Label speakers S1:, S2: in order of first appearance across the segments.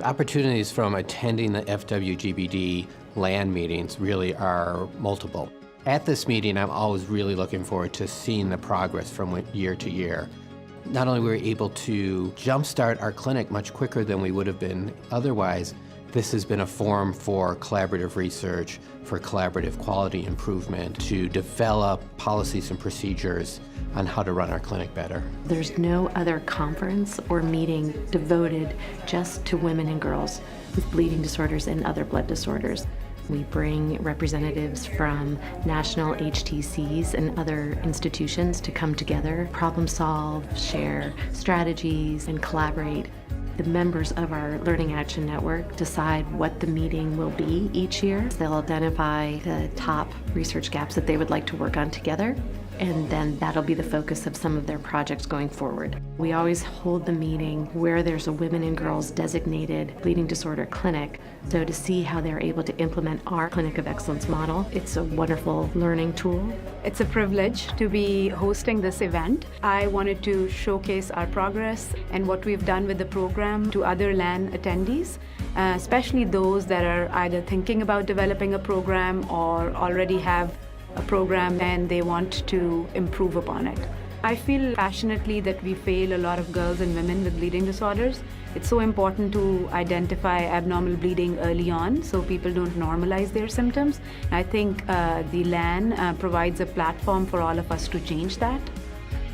S1: Opportunities from attending the WGBD LAN meetings really are multiple. At this meeting, I'm always really looking forward to seeing the progress from year to year. Not only were we able to jumpstart our clinic much quicker than we would have been otherwise, this has been a forum for collaborative research, for collaborative quality improvement, to develop policies and procedures on how to run our clinic better.
S2: There's no other conference or meeting devoted just to women and girls with bleeding disorders and other blood disorders. We bring representatives from national HTCs and other institutions to come together, problem solve, share strategies, and collaborate. The members of our Learning Action Network decide what the meeting will be each year. They'll identify the top research gaps that they would like to work on together, and then that'll be the focus of some of their projects going forward. We always hold the meeting where there's a women and girls designated bleeding disorder clinic. So to see how they're able to implement our Clinic of Excellence model, it's a wonderful learning tool.
S3: It's a privilege to be hosting this event. I wanted to showcase our progress and what we've done with the program to other LAN attendees, especially those that are either thinking about developing a program or already have a program and they want to improve upon it. I feel passionately that we fail a lot of girls and women with bleeding disorders. It's so important to identify abnormal bleeding early on so people don't normalize their symptoms. I think the LAN provides a platform for all of us to change that.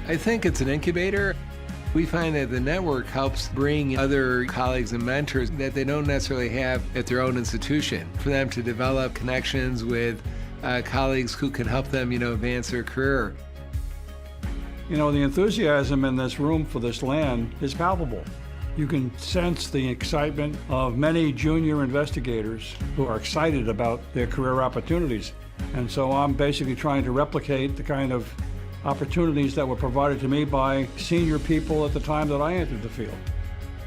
S4: I think it's an incubator. We find that the network helps bring other colleagues and mentors that they don't necessarily have at their own institution, for them to develop connections with colleagues who can help them, advance their career.
S5: The enthusiasm in this room for this LAN is palpable. You can sense the excitement of many junior investigators who are excited about their career opportunities. And so I'm basically trying to replicate the kind of opportunities that were provided to me by senior people at the time that I entered the field.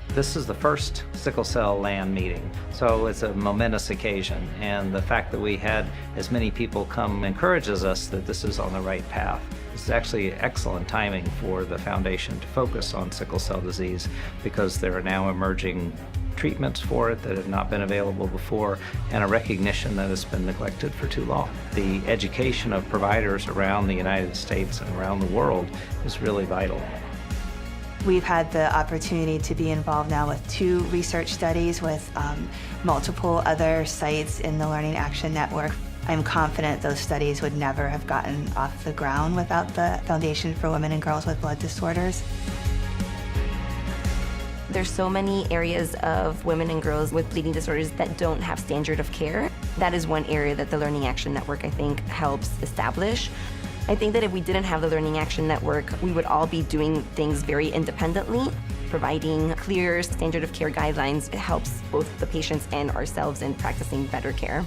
S6: This is the first sickle cell LAN meeting, so it's a momentous occasion, and the fact that we had as many people come encourages us that this is on the right path. It's actually excellent timing for the foundation to focus on sickle cell disease because there are now emerging treatments for it that have not been available before, and a recognition that it's been neglected for too long. The education of providers around the United States and around the world is really vital.
S7: We've had the opportunity to be involved now with 2 research studies with multiple other sites in the Learning Action Network. I'm confident those studies would never have gotten off the ground without the Foundation for Women and Girls with Blood Disorders.
S8: There's so many areas of women and girls with bleeding disorders that don't have standard of care. That is one area that the Learning Action Network, I think, helps establish. I think that if we didn't have the Learning Action Network, we would all be doing things very independently. Providing clear standard of care guidelines, it helps both the patients and ourselves in practicing better care.